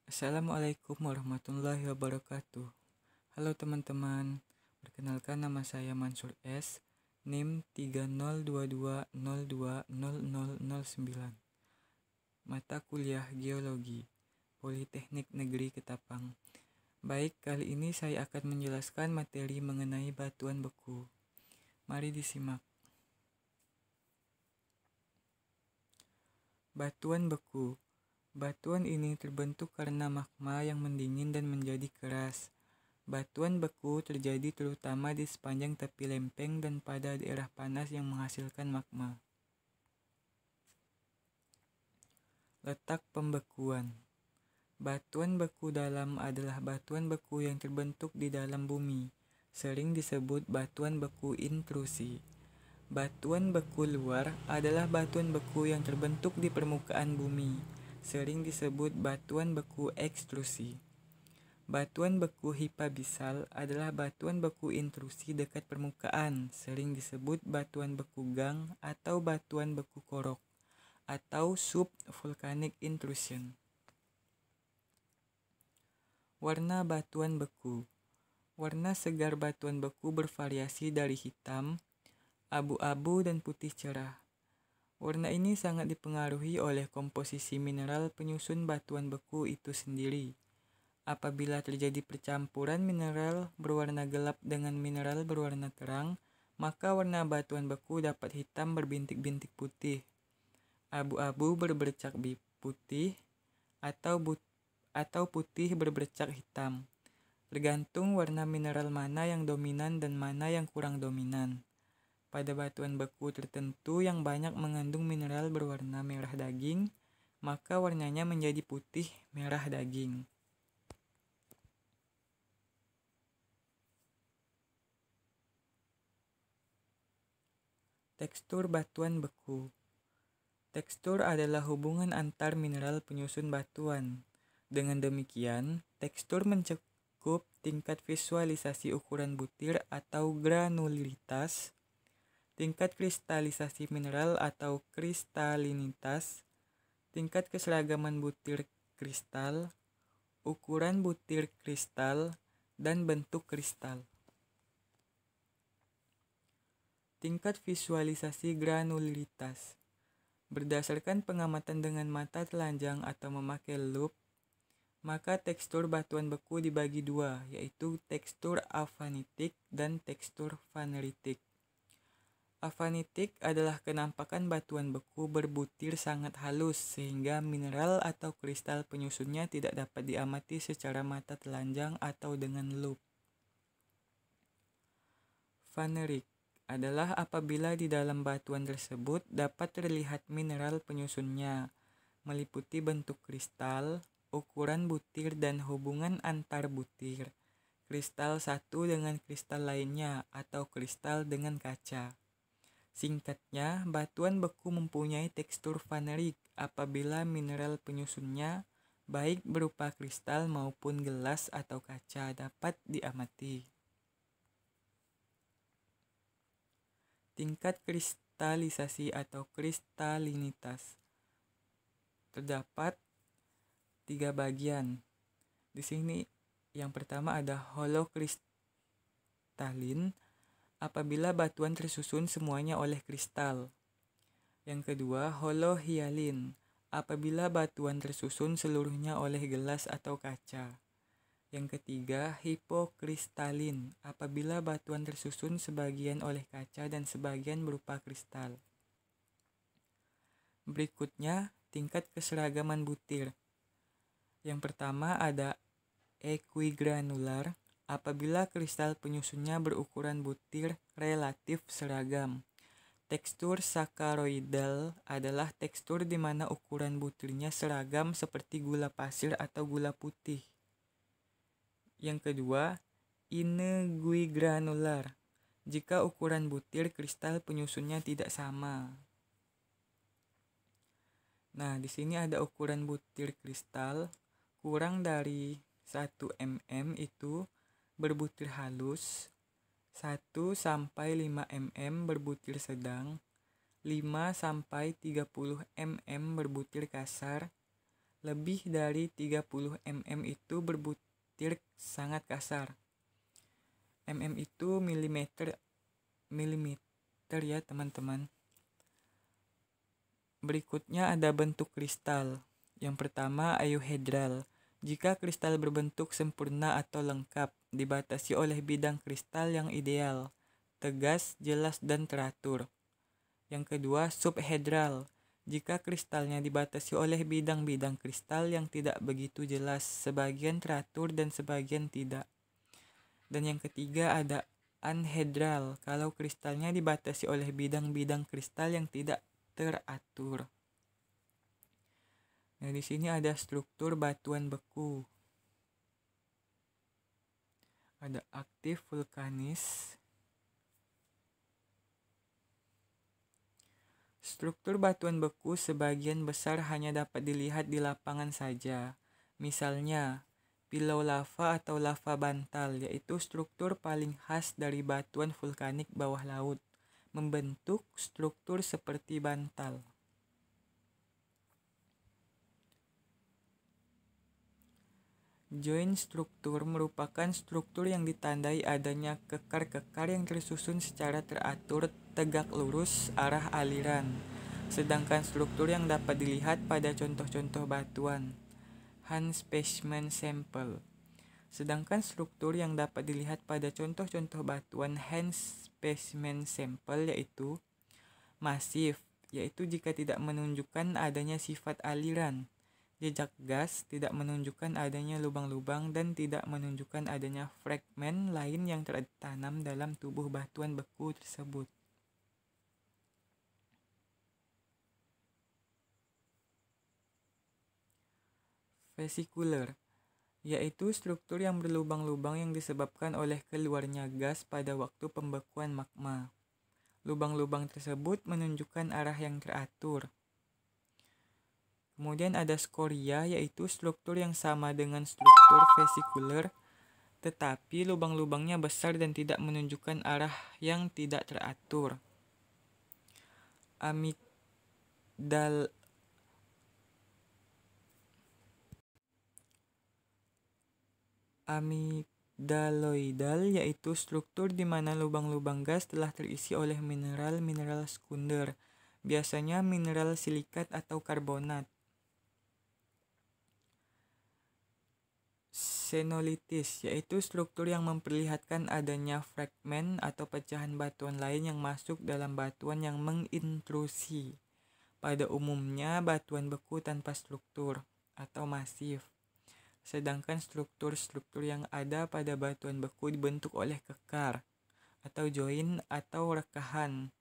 Assalamualaikum warahmatullahi wabarakatuh. Halo teman-teman, perkenalkan nama saya Mansur S, NIM 3022020009, mata kuliah Geologi, Politeknik Negeri Ketapang. Baik, kali ini saya akan menjelaskan materi mengenai batuan beku. Mari disimak. Batuan beku. Batuan ini terbentuk karena magma yang mendingin dan menjadi keras. Batuan beku terjadi terutama di sepanjang tepi lempeng dan pada daerah panas yang menghasilkan magma. Letak pembekuan. Batuan beku dalam adalah batuan beku yang terbentuk di dalam bumi, sering disebut batuan beku intrusi. Batuan beku luar adalah batuan beku yang terbentuk di permukaan bumi, sering disebut batuan beku ekstrusi. Batuan beku hipabisal adalah batuan beku intrusi dekat permukaan, sering disebut batuan beku gang atau batuan beku korok, atau subvulcanic intrusion. Warna batuan beku. Warna segar batuan beku bervariasi dari hitam, abu-abu, dan putih cerah. Warna ini sangat dipengaruhi oleh komposisi mineral penyusun batuan beku itu sendiri. Apabila terjadi percampuran mineral berwarna gelap dengan mineral berwarna terang, maka warna batuan beku dapat hitam berbintik-bintik putih, abu-abu berbercak putih, atau putih berbercak hitam, tergantung warna mineral mana yang dominan dan mana yang kurang dominan. Pada batuan beku tertentu yang banyak mengandung mineral berwarna merah daging, maka warnanya menjadi putih merah daging. Tekstur batuan beku. Tekstur adalah hubungan antar mineral penyusun batuan. Dengan demikian, tekstur mencakup tingkat visualisasi ukuran butir atau granularitas, tingkat kristalisasi mineral atau kristalinitas, tingkat keseragaman butir kristal, ukuran butir kristal, dan bentuk kristal. Tingkat visualisasi granularitas. Berdasarkan pengamatan dengan mata telanjang atau memakai lup, maka tekstur batuan beku dibagi dua, yaitu tekstur afanitik dan tekstur faneritik. Afanitik adalah kenampakan batuan beku berbutir sangat halus sehingga mineral atau kristal penyusunnya tidak dapat diamati secara mata telanjang atau dengan lup. Fanerik adalah apabila di dalam batuan tersebut dapat terlihat mineral penyusunnya, meliputi bentuk kristal, ukuran butir, dan hubungan antar butir, kristal satu dengan kristal lainnya, atau kristal dengan kaca. Singkatnya, batuan beku mempunyai tekstur fanerik apabila mineral penyusunnya, baik berupa kristal maupun gelas atau kaca, dapat diamati. Tingkat kristalisasi atau kristalinitas. Terdapat 3 bagian. Di sini yang pertama ada holokristalin, apabila batuan tersusun semuanya oleh kristal. Yang kedua, holohialin, apabila batuan tersusun seluruhnya oleh gelas atau kaca. Yang ketiga, hipokristalin, apabila batuan tersusun sebagian oleh kaca dan sebagian berupa kristal. Berikutnya, tingkat keseragaman butir. Yang pertama ada equigranular, apabila kristal penyusunnya berukuran butir relatif seragam. Tekstur sakaroidal adalah tekstur di mana ukuran butirnya seragam seperti gula pasir atau gula putih. Yang kedua, ineguigranular, jika ukuran butir kristal penyusunnya tidak sama. Nah, di sini ada ukuran butir kristal kurang dari 1 mm itu berbutir halus, 1 sampai 5 mm berbutir sedang, 5 sampai 30 mm berbutir kasar, Lebih dari 30 mm itu berbutir sangat kasar. Mm itu milimeter ya teman-teman. Berikutnya ada bentuk kristal. Yang pertama euhedral. Jika kristal berbentuk sempurna atau lengkap, dibatasi oleh bidang kristal yang ideal, tegas, jelas, dan teratur. Yang kedua, subhedral. Jika kristalnya dibatasi oleh bidang-bidang kristal yang tidak begitu jelas, sebagian teratur dan sebagian tidak. Dan yang ketiga ada anhedral, kalau kristalnya dibatasi oleh bidang-bidang kristal yang tidak teratur. Nah, di sini ada struktur batuan beku. Ada aktif vulkanis. Struktur batuan beku sebagian besar hanya dapat dilihat di lapangan saja. Misalnya, pilau lava atau lava bantal, yaitu struktur paling khas dari batuan vulkanik bawah laut, membentuk struktur seperti bantal. Joint struktur merupakan struktur yang ditandai adanya kekar-kekar yang tersusun secara teratur tegak lurus arah aliran. Sedangkan struktur yang dapat dilihat pada contoh-contoh batuan hand specimen sample. Sedangkan struktur yang dapat dilihat pada contoh-contoh batuan hand specimen sample yaitu masif, yaitu jika tidak menunjukkan adanya sifat aliran. Jejak gas tidak menunjukkan adanya lubang-lubang dan tidak menunjukkan adanya fragmen lain yang tertanam dalam tubuh batuan beku tersebut. Vesikular, yaitu struktur yang berlubang-lubang yang disebabkan oleh keluarnya gas pada waktu pembekuan magma. Lubang-lubang tersebut menunjukkan arah yang teratur. Kemudian ada skoria, yaitu struktur yang sama dengan struktur vesikular, tetapi lubang-lubangnya besar dan tidak menunjukkan arah yang tidak teratur. Amigdaloidal, yaitu struktur di mana lubang-lubang gas telah terisi oleh mineral-mineral sekunder, biasanya mineral silikat atau karbonat. Xenolitis, yaitu struktur yang memperlihatkan adanya fragmen atau pecahan batuan lain yang masuk dalam batuan yang mengintrusi. Pada umumnya batuan beku tanpa struktur atau masif. Sedangkan struktur-struktur yang ada pada batuan beku dibentuk oleh kekar atau join atau rekahan,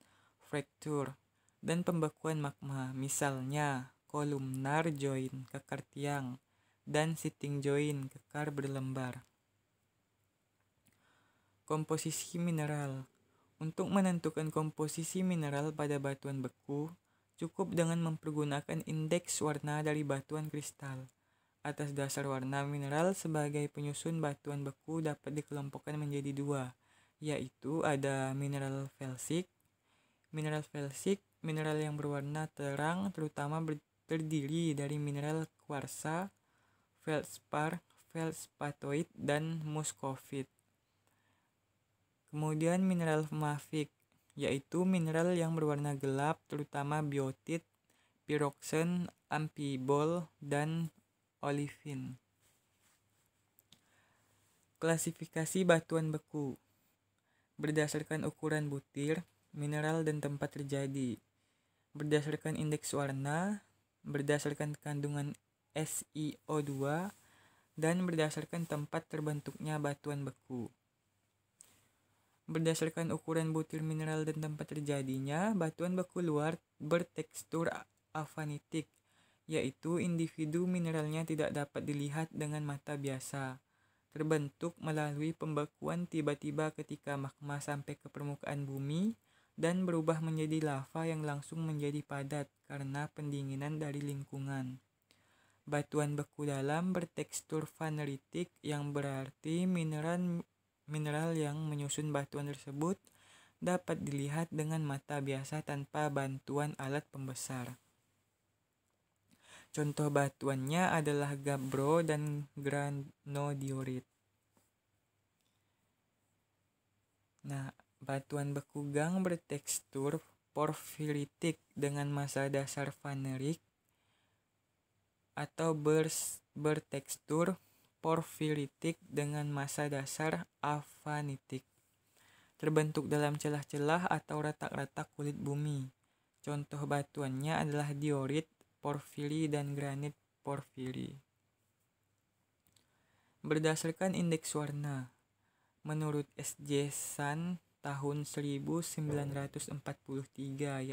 fracture, dan pembekuan magma. Misalnya kolumnar join, kekar tiang, dan sitting join, kekar berlembar. Komposisi mineral. Untuk menentukan komposisi mineral pada batuan beku, cukup dengan mempergunakan indeks warna dari batuan kristal. Atas dasar warna mineral sebagai penyusun batuan beku dapat dikelompokkan menjadi dua, yaitu ada mineral felsik. Mineral felsik, mineral yang berwarna terang terutama terdiri dari mineral kuarsa, feldspar, feldspatoid, dan muscovite. Kemudian mineral mafik, yaitu mineral yang berwarna gelap terutama biotit, piroxen, amphibol, dan olivin. Klasifikasi batuan beku berdasarkan ukuran butir, mineral, dan tempat terjadi, berdasarkan indeks warna, berdasarkan kandungan SiO2, dan berdasarkan tempat terbentuknya batuan beku. Berdasarkan ukuran butir mineral dan tempat terjadinya, batuan beku luar bertekstur avanitik, yaitu individu mineralnya tidak dapat dilihat dengan mata biasa. Terbentuk melalui pembekuan tiba-tiba ketika magma sampai ke permukaan bumi dan berubah menjadi lava yang langsung menjadi padat karena pendinginan dari lingkungan. Batuan beku dalam bertekstur faneritik, yang berarti mineral yang menyusun batuan tersebut dapat dilihat dengan mata biasa tanpa bantuan alat pembesar. Contoh batuannya adalah gabbro dan granodiorit. Nah, batuan beku gang bertekstur porfiritik dengan massa dasar vanerik atau bertekstur porfiritik dengan massa dasar avanitik. Terbentuk dalam celah-celah atau retak-retak kulit bumi. Contoh batuannya adalah diorit, porfiri, dan granit porfiri. Berdasarkan indeks warna, menurut S.J. San tahun 1943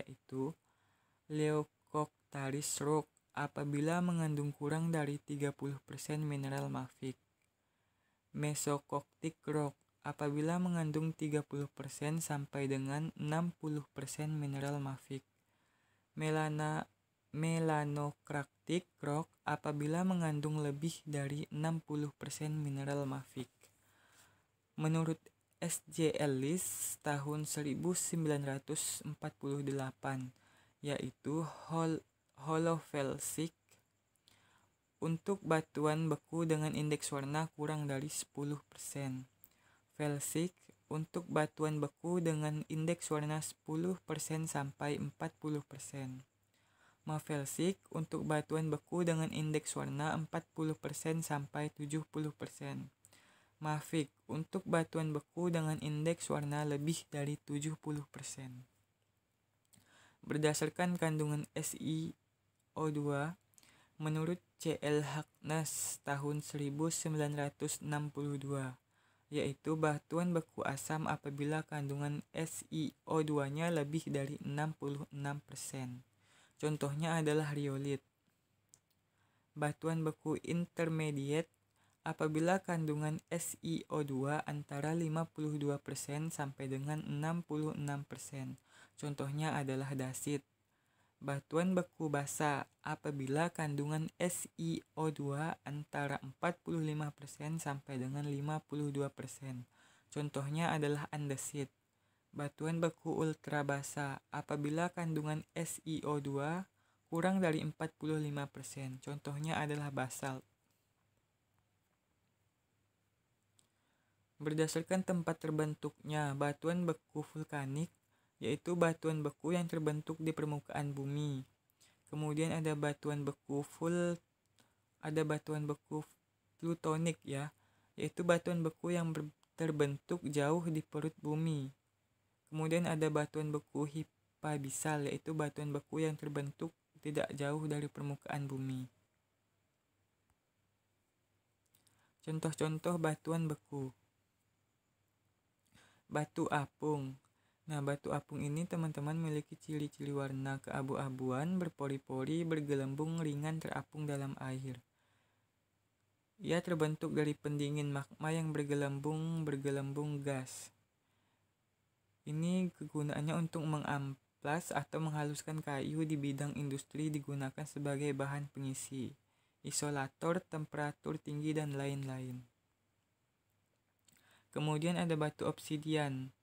yaitu Leucoctaris rock apabila mengandung kurang dari 30% mineral mafic. Mesococtic rock apabila mengandung 30% sampai dengan 60% mineral mafic. Melanocractic rock apabila mengandung lebih dari 60% mineral mafic. Menurut S.J. Ellis tahun 1948 yaitu holofelsic untuk batuan beku dengan indeks warna kurang dari 10%. Felsic untuk batuan beku dengan indeks warna 10% sampai 40%. Mafelsic untuk batuan beku dengan indeks warna 40% sampai 70%. Mafic untuk batuan beku dengan indeks warna lebih dari 70%. Berdasarkan kandungan SiO2, menurut C.L. Harkness tahun 1962, yaitu batuan beku asam apabila kandungan SiO2-nya lebih dari 66%. Contohnya adalah riolit. Batuan beku intermediate apabila kandungan SiO2 antara 52% sampai dengan 66%. Contohnya adalah dasit. Batuan beku basa apabila kandungan SiO2 antara 45% sampai dengan 52%. Contohnya adalah andesit. Batuan beku ultra basa apabila kandungan SiO2 kurang dari 45%. Contohnya adalah basalt. Berdasarkan tempat terbentuknya batuan beku vulkanik, yaitu batuan beku yang terbentuk di permukaan bumi. Kemudian ada batuan beku plutonik ya, yaitu batuan beku yang terbentuk jauh di perut bumi. Kemudian ada batuan beku hipabisal, yaitu batuan beku yang terbentuk tidak jauh dari permukaan bumi. Contoh-contoh batuan beku. Batu apung. Nah, batu apung ini teman-teman memiliki ciri-ciri warna keabu-abuan, berpori-pori, bergelembung, ringan, terapung dalam air. Ia terbentuk dari pendingin magma yang bergelembung gas. Ini kegunaannya untuk mengamplas atau menghaluskan kayu di bidang industri, digunakan sebagai bahan pengisi, isolator, temperatur tinggi, dan lain-lain. Kemudian ada batu obsidian.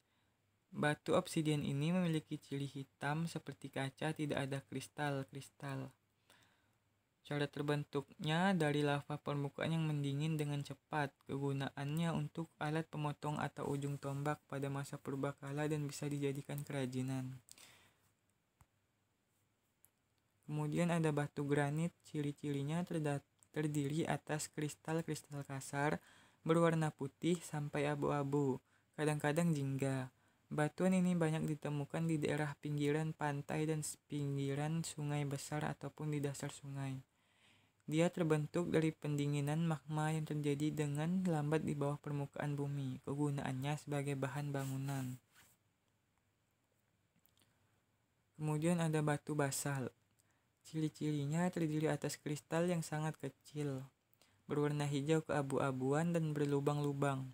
Batu obsidian ini memiliki ciri hitam seperti kaca, tidak ada kristal-kristal. Cara terbentuknya dari lava permukaan yang mendingin dengan cepat. Kegunaannya untuk alat pemotong atau ujung tombak pada masa purbakala dan bisa dijadikan kerajinan. Kemudian ada batu granit. Ciri-cirinya terdiri atas kristal-kristal kasar berwarna putih sampai abu-abu, kadang-kadang jingga. Batuan ini banyak ditemukan di daerah pinggiran pantai dan pinggiran sungai besar ataupun di dasar sungai. Dia terbentuk dari pendinginan magma yang terjadi dengan lambat di bawah permukaan bumi. Kegunaannya sebagai bahan bangunan. Kemudian ada batu basalt. Ciri-cirinya terdiri atas kristal yang sangat kecil, berwarna hijau keabu-abuan dan berlubang-lubang.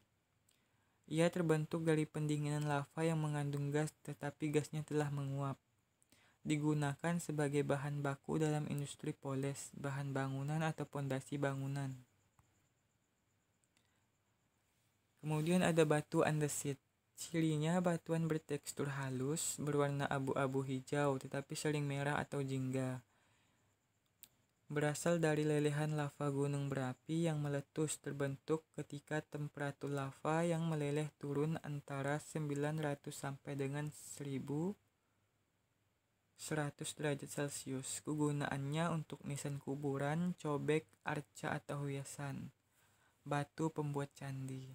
Ia terbentuk dari pendinginan lava yang mengandung gas, tetapi gasnya telah menguap. Digunakan sebagai bahan baku dalam industri poles, bahan bangunan atau pondasi bangunan. Kemudian ada batu andesit. Cirinya batuan bertekstur halus, berwarna abu-abu hijau, tetapi sering merah atau jingga. berasal dari lelehan lava gunung berapi yang meletus terbentuk ketika temperatur lava yang meleleh turun antara 900 sampai dengan 1100 derajat Celcius. Kegunaannya untuk nisan kuburan, cobek, arca atau hiasan batu pembuat candi.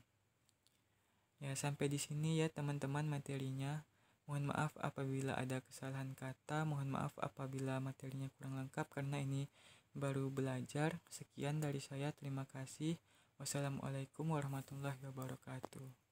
Ya, sampai di sini ya teman-teman materinya. Mohon maaf apabila ada kesalahan kata, mohon maaf apabila materinya kurang lengkap karena ini baru belajar. Sekian dari saya, terima kasih. Wassalamualaikum warahmatullahi wabarakatuh.